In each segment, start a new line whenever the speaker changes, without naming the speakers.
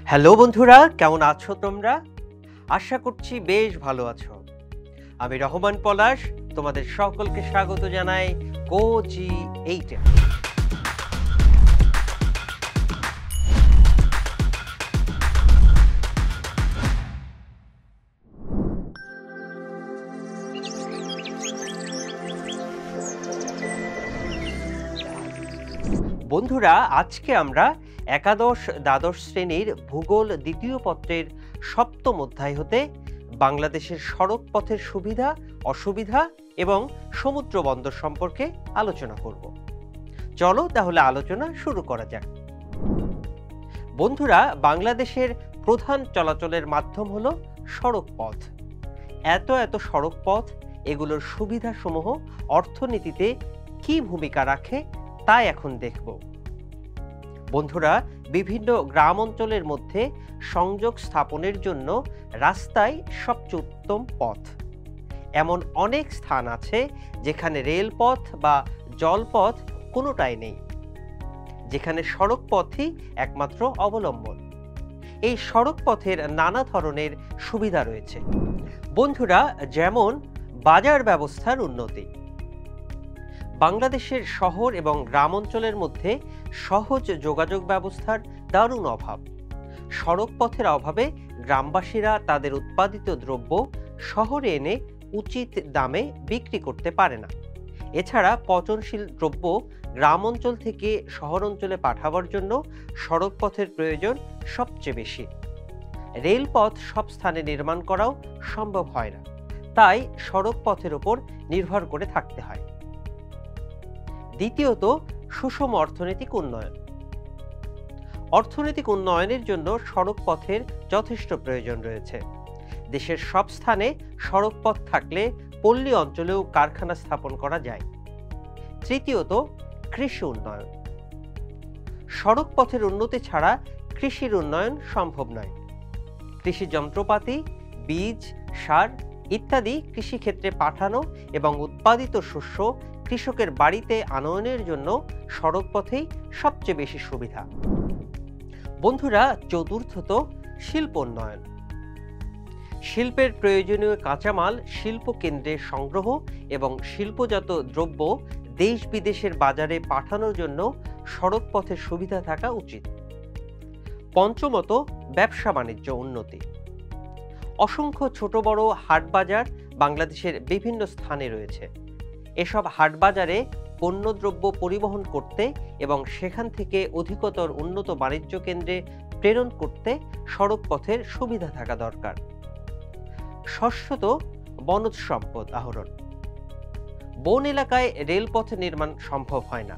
Hello বন্ধুরা, কেমন আছো তোমরা? আশা করছি বেশ ভালো আছো। আমি রহমান পলাশ তোমাদের সকলকে স্বাগত জানাই GO8-এ। বন্ধুরা, আজকে আমরা একাদশ দ্বাদশ শ্রেণীর ভূগোল দ্বিতীয় পত্রের সপ্তম অধ্যায় হতে বাংলাদেশের সড়ক পথের সুবিধা অসুবিধা এবং সমুদ্র বন্দর সম্পর্কে আলোচনা করব। চলো তাহলে আলোচনা শুরু করা যাক। বন্ধুরা, বাংলাদেশের প্রধান চলাচলের মাধ্যম হলো সড়ক পথ। এত সড়ক পথ, এগুলোর সুবিধাসমূহ অর্থনীতিতে কি ভূমিকা রাখে তা এখন দেখব। বন্ধুরা, বিভিন্ন গ্রাম অঞ্চলের মধ্যে সংযোগ স্থাপনের জন্য রাস্তাই সবচেয়ে উত্তম পথ। এমন অনেক স্থান আছে যেখানে রেলপথ বা জলপথ কোনোটাই নেই, যেখানে সড়ক পথই একমাত্র অবলম্বন। এই সড়ক পথের নানা ধরনের সুবিধা রয়েছে। বন্ধুরা, যেমন বাজার ব্যবস্থার উন্নতি। বাংলাদেশের শহর এবং গ্রাম অঞ্চলের মধ্যে সহজ যোগাযোগ ব্যবস্থার দারুণ অভাব। সড়ক পথের অভাবে গ্রামবাসীরা তাদের উৎপাদিত দ্রব্য শহরে এনে উচিত দামে বিক্রি করতে পারে না। এছাড়া পচনশীল দ্রব্য গ্রাম অঞ্চল থেকে শহর অঞ্চলে পাঠাবার জন্য সড়ক পথের প্রয়োজন সবচেয়ে বেশি। রেলপথ সব স্থানে নির্মাণ করাও সম্ভব হয় না, তাই সড়ক পথের উপর নির্ভর করে থাকতে হয়। দ্বিতীয়ত, সুষম অর্থনৈতিক উন্নয়ন। অর্থনৈতিক উন্নয়নের জন্য সড়ক পথের যথেষ্ট প্রয়োজন রয়েছে। দেশের সব স্থানে সড়ক পথ থাকলে পল্লী অঞ্চলেও কারখানা স্থাপন করা যায়। তৃতীয়ত, কৃষি উন্নয়ন। সড়ক পথের উন্নতি ছাড়া কৃষির উন্নয়ন সম্ভব নয়। কৃষি যন্ত্রপাতি, বীজ, সার ইত্যাদি কৃষিক্ষেত্রে পাঠানো এবং উৎপাদিত শস্য কৃষকের বাড়িতে আনয়নের জন্য সড়ক পথেই সবচেয়ে বেশি সুবিধা। বন্ধুরা, চতুর্থত, শিল্প উন্নয়ন। শিল্পের প্রয়োজনীয় কাঁচামাল শিল্প কেন্দ্রে সংগ্রহ এবং শিল্পজাত দ্রব্য দেশ বিদেশের বাজারে পাঠানোর জন্য সড়ক পথের সুবিধা থাকা উচিত। পঞ্চমত, ব্যবসা বাণিজ্য উন্নতি। অসংখ্য ছোট বড় হাট বাজার বাংলাদেশের বিভিন্ন স্থানে রয়েছে। এসব হাট বাজারে পণ্যদ্রব্য পরিবহন করতে এবং সেখান থেকে অধিকতর উন্নত বাণিজ্য কেন্দ্রে প্রেরণ করতে সড়ক পথের সুবিধা থাকা দরকার। ষষ্ঠত, বনজ সম্পদ আহরণ। বন এলাকায় রেলপথ নির্মাণ সম্ভব হয় না।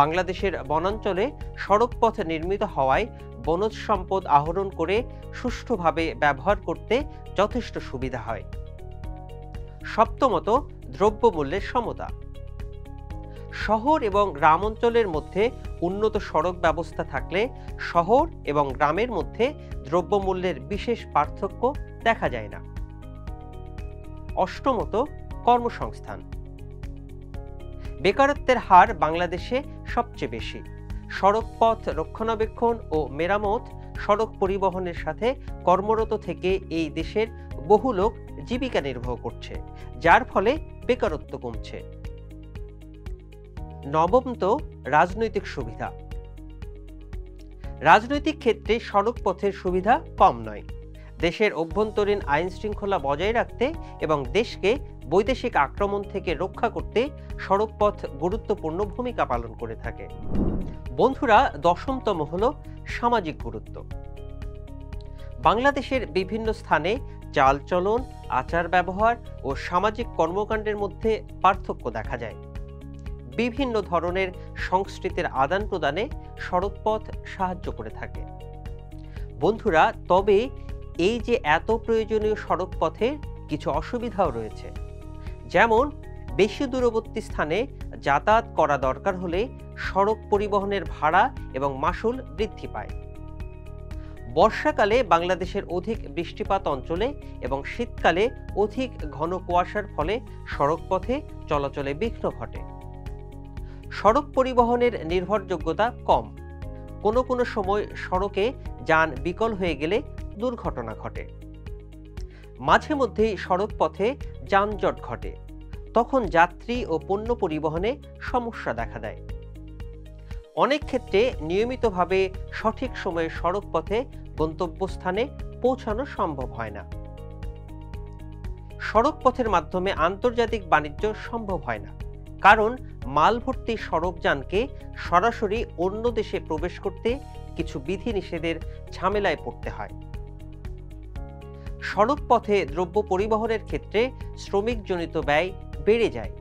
বাংলাদেশের বনাঞ্চলে সড়ক পথ নির্মিত হওয়ায় বনজ সম্পদ আহরণ করে সুষ্ঠুভাবে ব্যবহার করতে যথেষ্ট সুবিধা হয়। সপ্তমত, দ্রব্যমূল্যের সমতা। শহর এবং গ্রাম অঞ্চলের মধ্যে উন্নত সড়ক ব্যবস্থা থাকলে শহর এবং গ্রামের মধ্যে দ্রব্যমূল্যের বিশেষ পার্থক্য দেখা যায় না। অষ্টমত, কর্মসংস্থান। বেকারত্বের হার বাংলাদেশে সবচেয়ে বেশি। সড়ক পথ রক্ষণাবেক্ষণ ও মেরামত সড়ক পরিবহনের সাথে কর্মরত থেকে এই দেশের বহু লোক জীবিকা নির্বাহ করছে, যার ফলে বেকারত্ব কমছে। নবমত, রাজনৈতিক সুবিধা। রাজনৈতিক ক্ষেত্রে সড়ক পথের সুবিধা কম নয়। দেশের অভ্যন্তরীণ আইন শৃঙ্খলা বজায় রাখতে এবং দেশকে বৈদেশিক আক্রমণ থেকে রক্ষা করতে সড়ক পথ গুরুত্বপূর্ণ ভূমিকা পালন করে থাকে। বন্ধুরা, দশমতম হল সামাজিক গুরুত্ব। বাংলাদেশের বিভিন্ন স্থানে চালচলন, আচার ব্যবহার ও সামাজিক কর্মকাণ্ডের মধ্যে পার্থক্য দেখা যায়। বিভিন্ন ধরনের সংস্কৃতির আদান প্রদানে সড়ক পথ সাহায্য করে থাকে। বন্ধুরা, তবে এই যে এত প্রয়োজনীয় সড়ক পথের কিছু অসুবিধাও রয়েছে। যেমন, বেশি দূরবর্তী স্থানে যাতায়াত করা দরকার হলে সড়ক পরিবহনের ভাড়া এবং মাশুল বৃদ্ধি পায়। বর্ষাকালে বাংলাদেশের অধিক বৃষ্টিপাত অঞ্চলে এবং শীতকালে অধিক ঘন কুয়াশার ফলে সড়ক পথে চলাচলে বিঘ্ন ঘটে। সড়ক পরিবহনের নির্ভরযোগ্যতা কম। কোনো কোনো সময় সড়কে যান বিকল হয়ে গেলে দুর্ঘটনা ঘটে। মাঝে মধ্যেই সড়ক পথে যানজট ঘটে, তখন যাত্রী ও পণ্য পরিবহনে সমস্যা দেখা দেয়। অনেক ক্ষেত্রে নিয়মিতভাবে সঠিক সময়ে সড়ক পথে গন্তব্যস্থানে পৌঁছানো সম্ভব হয় না। সড়ক পথের মাধ্যমে আন্তর্জাতিক বাণিজ্য সম্ভব হয় না, কারণ মালভর্তি সড়কযানকে সরাসরি অন্য দেশে প্রবেশ করতে কিছু বিধিনিষেধের ঝামেলায় পড়তে হয়। সড়ক পথে দ্রব্য পরিবহনের ক্ষেত্রে শ্রমিকজনিত ব্যয় বেড়ে যায়।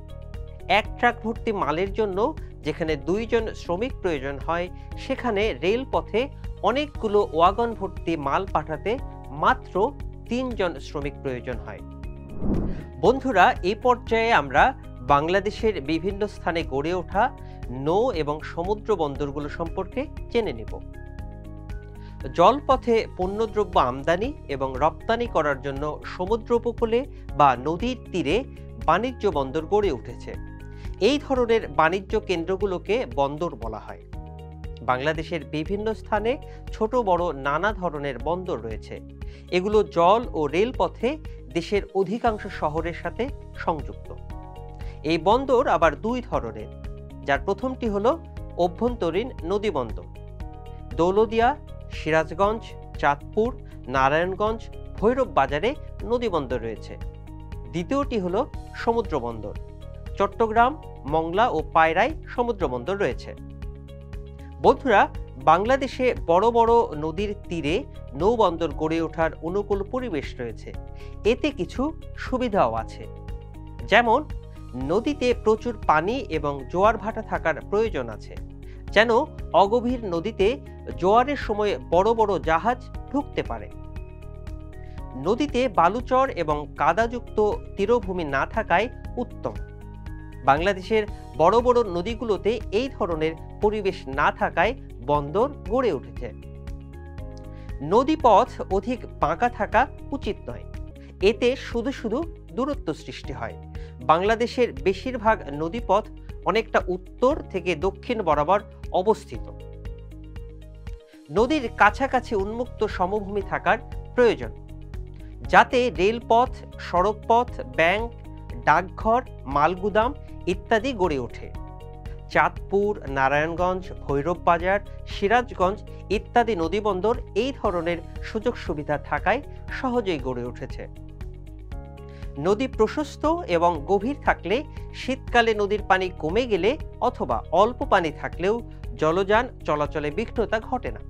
এক ট্রাক ভর্তি মালের জন্য যেখানে 2 জন শ্রমিক প্রয়োজন হয়, সেখানে রেলপথে অনেকগুলো ওয়াগন ভর্তি মাল পাঠাতে মাত্র 3 জন শ্রমিক প্রয়োজন হয়। বন্ধুরা, এই পর্যায়ে আমরা বাংলাদেশের বিভিন্ন স্থানে গড়ে ওঠা নৌ এবং সমুদ্র বন্দরগুলো সম্পর্কে জেনে নেব। জলপথে পণ্যদ্রব্য আমদানি এবং রপ্তানি করার জন্য সমুদ্র উপকূলে বা নদীর তীরে বাণিজ্য বন্দর গড়ে উঠেছে। এই ধরনের বাণিজ্য কেন্দ্রগুলোকে বন্দর বলা হয়। বাংলাদেশের বিভিন্ন স্থানে ছোট বড় নানা ধরনের বন্দর রয়েছে। এগুলো জল ও রেলপথে দেশের অধিকাংশ শহরের সাথে সংযুক্ত। এই বন্দর আবার 2 ধরনের, যার প্রথমটি হলো অভ্যন্তরীণ নদী বন্দর। দৌলতদিয়া, সিরাজগঞ্জ, চাঁদপুর, নারায়ণগঞ্জ, ভৈরব বাজারে নদী বন্দর রয়েছে। দ্বিতীয়টি হলো সমুদ্র বন্দর। চট্টগ্রাম, মংলা ও পায়রায় সমুদ্র বন্দর রয়েছে। বন্ধুরা, বাংলাদেশে বড় বড় নদীর তীরে নৌবন্দর গড়ে ওঠার অনুকূল পরিবেশ রয়েছে। এতে কিছু সুবিধাও আছে, যেমন নদীতে প্রচুর পানি এবং জোয়ার ভাটা থাকার প্রয়োজন আছে, যেন অগভীর নদীতে জোয়ারের সময় বড় বড় জাহাজ ঢুকতে পারে। নদীতে বালুচর এবং কাদাযুক্ত তীরভূমি না থাকায় উত্তম। বাংলাদেশের বড় বড় নদীগুলোতে এই ধরনের পরিবেশ না থাকায় বন্দর গড়ে উঠেছে। নদীপথ অধিক বাঁকা থাকা উচিত নয়, এতে শুধু শুধু দূরত্ব সৃষ্টি হয়। বাংলাদেশের বেশিরভাগ নদীপথ অনেকটা উত্তর থেকে দক্ষিণ বরাবর অবস্থিত। নদীর কাছাকাছি উন্মুক্ত সমভূমি থাকার প্রয়োজন, যাতে রেলপথ, সড়কপথ, ব্যাংক, ডাকঘর, মালগুদাম ইত্যাদি গড়ে ওঠে। চাঁদপুর, নারায়ণগঞ্জ, ভৈরব বাজার, সিরাজগঞ্জ ইত্যাদি নদীবন্দর এই ধরনের সুযোগ সুবিধা থাকায় সহজেই গড়ে উঠেছে। নদী প্রশস্ত এবং গভীর থাকলে শীতকালে নদীর পানি কমে গেলে অথবা অল্প পানি থাকলেও জলযান চলাচলে বিঘ্নতা ঘটে না।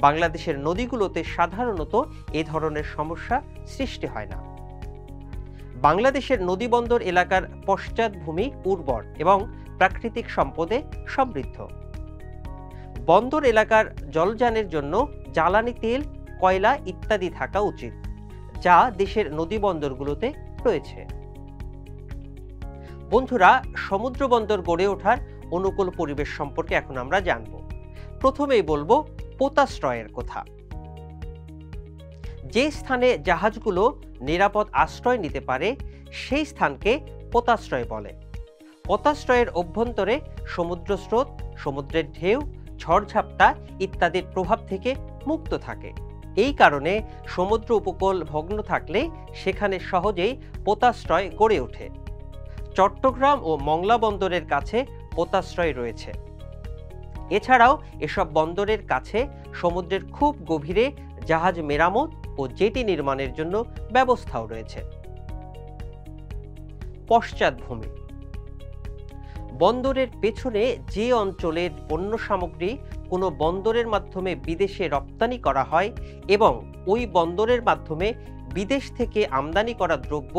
বাংলাদেশের নদীগুলোতে সাধারণত এ ধরনের সমস্যা সৃষ্টি হয় না। বাংলাদেশের নদীবন্দর এলাকার পশ্চাৎভূমি উর্বর এবং প্রাকৃতিক সম্পদে সমৃদ্ধ। বন্দর এলাকার জলযানের জন্য জ্বালানি তেল, কয়লা ইত্যাদি থাকা উচিত, যা দেশের নদীবন্দরগুলোতে রয়েছে। বন্ধুরা, সমুদ্র বন্দর গড়ে ওঠার অনুকূল পরিবেশ সম্পর্কে এখন আমরা জানব। প্রথমেই বলবো পোতাশ্রয়ের কথা। যে স্থানে জাহাজগুলো নিরাপদ আশ্রয় নিতে পারে সেই স্থানকে পোতাশ্রয় বলে। পোতাশ্রয়ের অভ্যন্তরে সমুদ্র স্রোত, সমুদ্রের ঢেউ, ঝড়ঝাপটা ইত্যাদির প্রভাব থেকে মুক্ত থাকে। এই কারণে সমুদ্র উপকূল ভগ্ন থাকলে সেখানে সহজেই পোতাশ্রয় গড়ে ওঠে। চট্টগ্রাম ও মংলা বন্দরের কাছে পোতাশ্রয় রয়েছে। এছাড়াও এসব বন্দরের কাছে সমুদ্রের খুব গভীরে জাহাজ মেরামত ও জেটি নির্মাণের জন্য ব্যবস্থাও রয়েছে। পশ্চাৎভূমি। বন্দরের পেছনে যে অঞ্চলের পণ্য সামগ্রী কোনো বন্দরের মাধ্যমে বিদেশে রপ্তানি করা হয় এবং ওই বন্দরের মাধ্যমে বিদেশ থেকে আমদানি করা দ্রব্য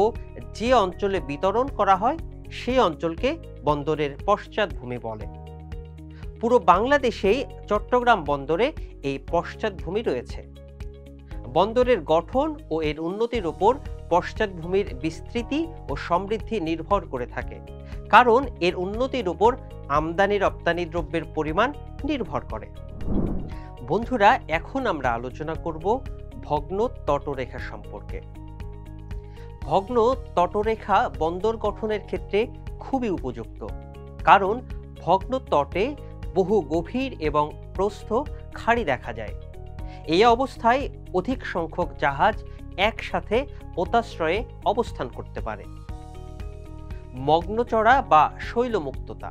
যে অঞ্চলে বিতরণ করা হয় সেই অঞ্চলকে বন্দরের পশ্চাৎভূমি বলে। পুরো বাংলাদেশেই চট্টগ্রাম বন্দরে এই পশ্চাৎভূমি রয়েছে। বন্দরের গঠন ও এর উন্নতির উপর পশ্চাৎভূমির বিস্তৃতি ও সমৃদ্ধি নির্ভর করে থাকে, কারণ এর উন্নতির উপর আমদানি রপ্তানি দ্রব্যের পরিমাণ নির্ভর করে। বন্ধুরা, এখন আমরা আলোচনা করব ভগ্ন তটরেখা সম্পর্কে। ভগ্ন তটরেখা বন্দর গঠনের ক্ষেত্রে খুবই উপযুক্ত, কারণ ভগ্ন তটে বহু গভীর এবং প্রস্থ খাড়ি দেখা যায়। এই অবস্থায় অধিক সংখ্যক জাহাজ একসাথে পোতাশ্রয়ে অবস্থান করতে পারে। মগ্নচড়া বা শৈলমুক্ততা।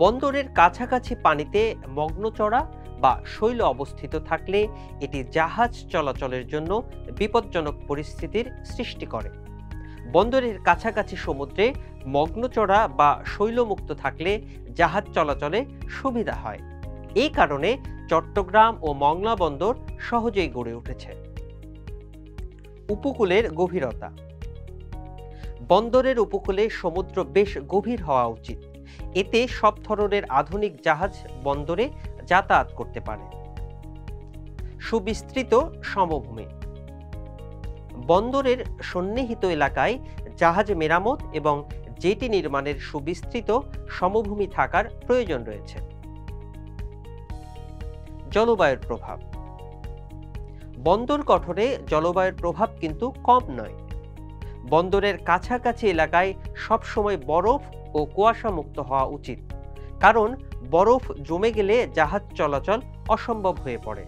বন্দরের কাছাকাছি পানিতে মগ্নচড়া বা শৈল অবস্থিত থাকলে এটি জাহাজ চলাচলের জন্য বিপজ্জনক পরিস্থিতির সৃষ্টি করে। বন্দরের কাছাকাছি সমুদ্রে মগ্নচড়া বা শৈলমুক্ত থাকলে জাহাজ চলাচলে সুবিধা হয়। এই কারণে চট্টগ্রাম ও মংলা বন্দর সহজেই গড়ে উঠেছে। উপকূলের গভীরতা। বন্দরের উপকূলে সমুদ্র বেশ গভীর হওয়া উচিত। এতে সব ধরনের আধুনিক জাহাজ বন্দরে যাতায়াত করতে পারে। সুবিস্তৃত সমভূমি। বন্দরের সন্নিহিত এলাকায় জাহাজ মেরামত এবং জেটি নির্মাণের সুবিস্তৃত সমভূমি থাকার প্রয়োজন রয়েছে। জলবায়ুর প্রভাব। বন্দর গঠনে জলবায়ুর প্রভাব কিন্তু কম নয়। বন্দরের কাছাকাছি এলাকায় সবসময় বরফ ও কুয়াশা মুক্ত হওয়া উচিত, কারণ বরফ জমে গেলে জাহাজ চলাচল অসম্ভব হয়ে পড়ে।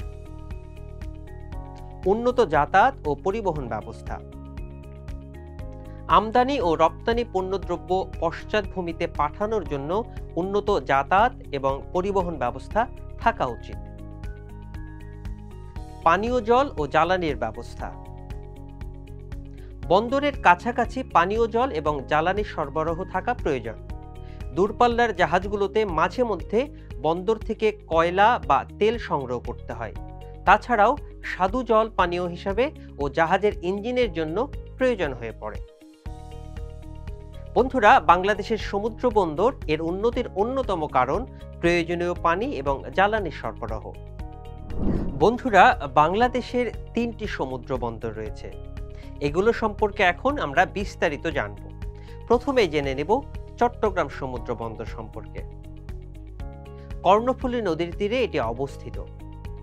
উন্নত যাতায়াত ও পরিবহন ব্যবস্থা। আমদানি ও রপ্তানি পণ্যদ্রব্য পশ্চাৎভূমিতে পাঠানোর জন্য উন্নত যাতায়াত এবং পরিবহন ব্যবস্থা থাকা উচিত। পানীয় জল ও জ্বালানির ব্যবস্থা। বন্দরের কাছাকাছি পানীয় জল এবং জ্বালানি সরবরাহ থাকা প্রয়োজন। দূরপাল্লার জাহাজগুলোতে মাঝে মধ্যে বন্দর থেকে কয়লা বা তেল সংগ্রহ করতে হয়। তাছাড়াও স্বাদু জল পানীয় হিসাবে ও জাহাজের ইঞ্জিনের জন্য প্রয়োজন হয়ে পড়ে। বন্ধুরা, বাংলাদেশের সমুদ্র বন্দর এর উন্নতির অন্যতম কারণ প্রয়োজনীয় পানি এবং জ্বালানি সরবরাহ। বন্ধুরা, বাংলাদেশের 3টি সমুদ্র বন্দর রয়েছে। এগুলো সম্পর্কে এখন আমরা বিস্তারিত জানব। প্রথমে জেনে নেব চট্টগ্রাম সমুদ্র বন্দর সম্পর্কে। কর্ণফুলী নদীর তীরে এটি অবস্থিত।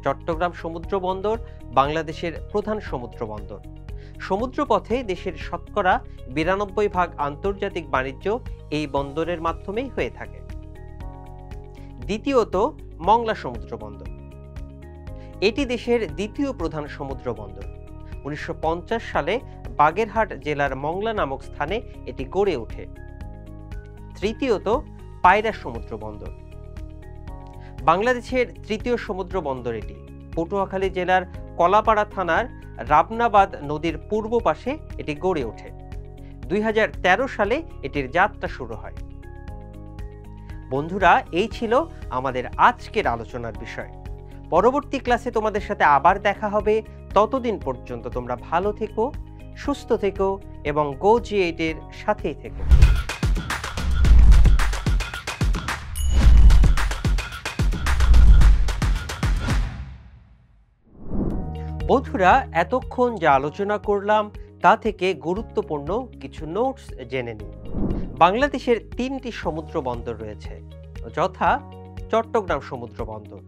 চট্টগ্রাম সমুদ্র বন্দর বাংলাদেশের প্রধান সমুদ্র বন্দর। সমুদ্রপথে দেশের শতকরা 92% আন্তর্জাতিক বাণিজ্য এই বন্দরের মাধ্যমেই হয়ে থাকে। দ্বিতীয়ত, মংলা সমুদ্র বন্দর। এটি দেশের দ্বিতীয় প্রধান সমুদ্র বন্দর। 1950 সালে বাগেরহাট জেলার মংলা নামক স্থানে এটি গড়ে ওঠে। তৃতীয়ত, পায়রা সমুদ্র বন্দর। বাংলাদেশের তৃতীয় সমুদ্র বন্দর এটি। পটুয়াখালী জেলার কলাপাড়া থানার রাবনাবাদ নদীর পূর্ব পাশে এটি গড়ে ওঠে। 2013 সালে এটির যাত্রা শুরু হয়। বন্ধুরা, এই ছিল আমাদের আজকের আলোচনার বিষয়। পরবর্তী ক্লাসে তোমাদের সাথে আবার দেখা হবে। ততদিন পর্যন্ত তোমরা ভালো থেকো, সুস্থ থেকো এবং GoG8 এর সাথেই থেকো। বন্ধুরা, এতক্ষণ যা আলোচনা করলাম তা থেকে গুরুত্বপূর্ণ কিছু নোটস জেনে নিই। বাংলাদেশের 3টি সমুদ্র বন্দর রয়েছে, যথা চট্টগ্রাম সমুদ্র বন্দর,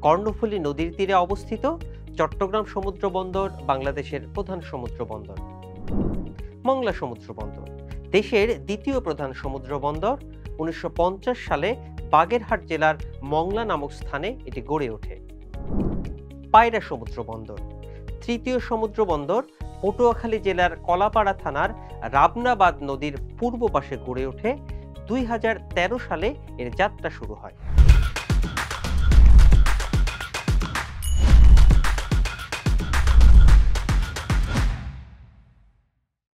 কর্ণফুলী নদীর তীরে অবস্থিত চট্টগ্রাম সমুদ্র বন্দর বাংলাদেশের প্রধান সমুদ্র বন্দর। মংলা সমুদ্র বন্দর দেশের দ্বিতীয় প্রধান সমুদ্র বন্দর। 1950 সালে বাগেরহাট জেলার মংলা নামক স্থানে এটি গড়ে ওঠে। পায়রা সমুদ্র বন্দর তৃতীয় সমুদ্র বন্দর। পটুয়াখালী জেলার কলাপাড়া থানার রাবনাবাদ নদীর পূর্ব পাশে গড়ে ওঠে। 2013 সালে এর যাত্রা শুরু হয়।